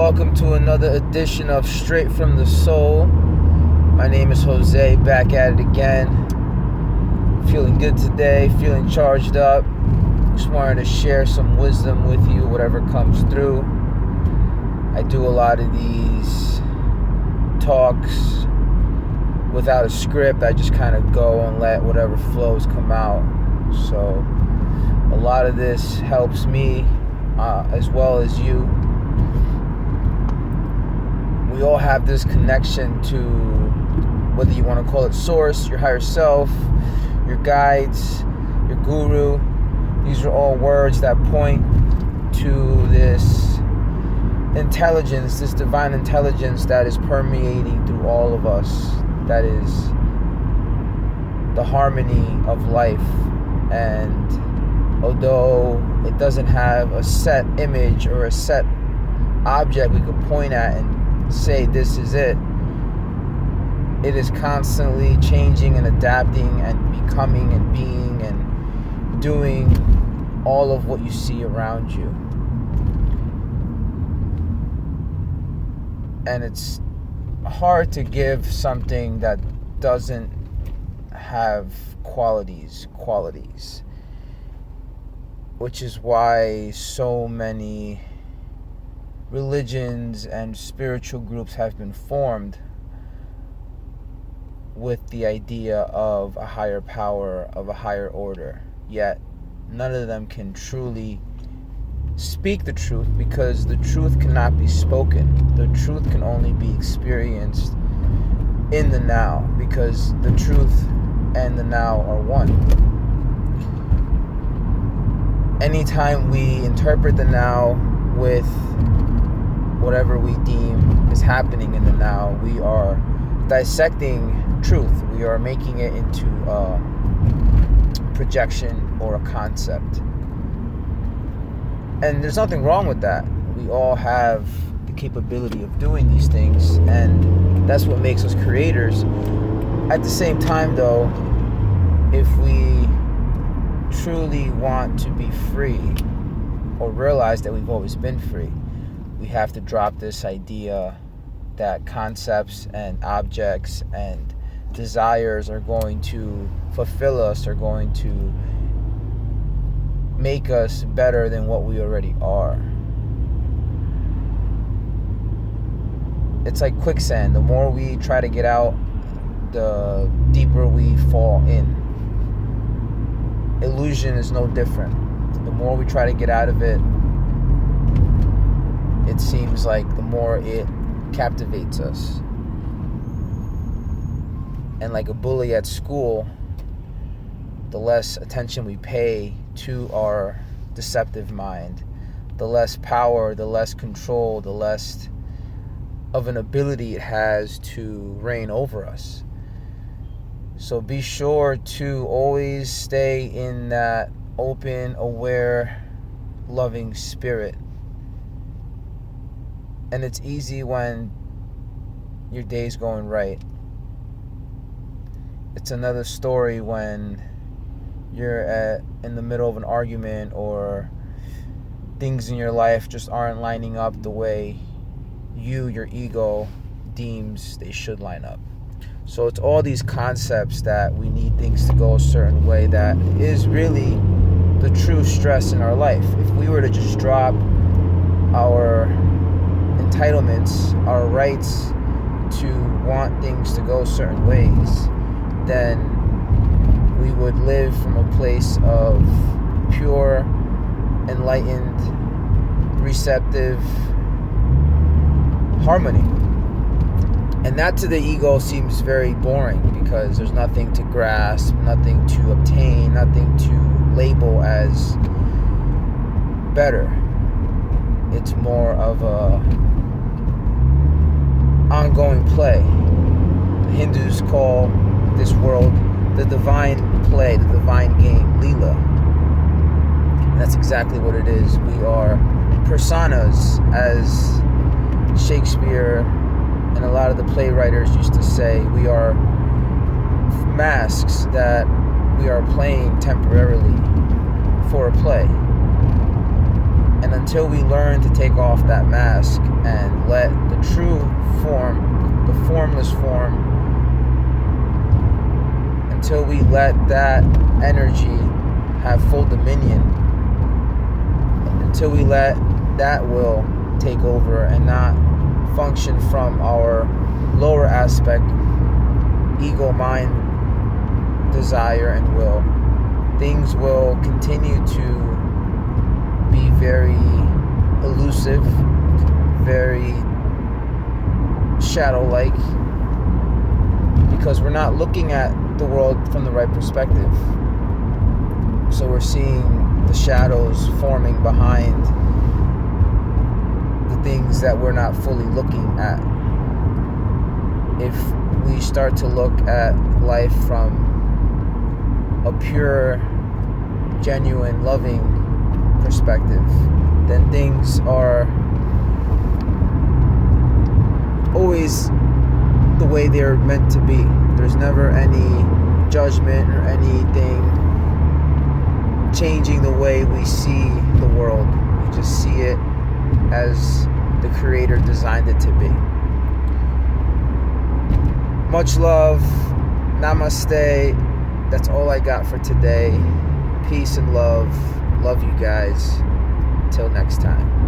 welcome to another edition of Straight from the Soul. My name is Jose, back at it again. Feeling good today, feeling charged up. Just wanted to share some wisdom with you, whatever comes through. I do a lot of these talks without a script. I just kind of go and let whatever flows come out. So a lot of this helps me as well as you. We all have this connection to, whether you want to call it source, your higher self, your guides, your guru. These are all words that point to this intelligence, this divine intelligence that is permeating through all of us. That is the harmony of life. And although it doesn't have a set image or a set object we could point at and say this is it, it is constantly changing and adapting and becoming and being and doing all of what you see around you. And it's hard to give something that doesn't have qualities, which is why so many religions and spiritual groups have been formed with the idea of a higher power, of a higher order. Yet none of them can truly speak the truth, because the truth cannot be spoken. The truth can only be experienced in the now, because the truth and the now are one. Anytime we interpret the now with whatever we deem is happening in the now, we are dissecting truth. We are making it into a projection or a concept. And there's nothing wrong with that. We all have the capability of doing these things, and that's what makes us creators. At the same time, though, if we truly want to be free or realize that we've always been free, we have to drop this idea that concepts and objects and desires are going to fulfill us, are going to make us better than what we already are. It's like quicksand. The more we try to get out, the deeper we fall in. Illusion is no different. The more we try to get out of it, it seems like the more it captivates us. And like a bully at school, the less attention we pay to our deceptive mind, the less power, the less control, the less of an ability it has to reign over us. So be sure to always stay in that open, aware, loving spirit. And it's easy when your day's going right. It's another story when you're in the middle of an argument, or things in your life just aren't lining up the way your ego deems they should line up. So it's all these concepts that we need things to go a certain way that is really the true stress in our life. If we were to just drop our entitlements, our rights to want things to go certain ways, then we would live from a place of pure, enlightened, receptive harmony. And that to the ego seems very boring, because there's nothing to grasp, nothing to obtain, nothing to label as better. It's more of a ongoing play. The Hindus call this world the divine play, the divine game, Leela. And that's exactly what it is. We are personas, as Shakespeare and a lot of the playwriters used to say. We are masks that we are playing temporarily for a play. And until we learn to take off that mask and let the true form, the formless form, until we let that energy have full dominion, until we let that will take over and not function from our lower aspect, ego, mind, desire, and will, things will continue to be very elusive, very shadow-like, because we're not looking at the world from the right perspective. So we're seeing the shadows forming behind the things that we're not fully looking at. If we start to look at life from a pure, genuine, loving perspective, then things are always the way they're meant to be. There's never any judgment or anything changing the way we see the world. We just see it as the Creator designed it to be. Much love. Namaste. That's all I got for today. Peace and love. Love you guys. Till next time.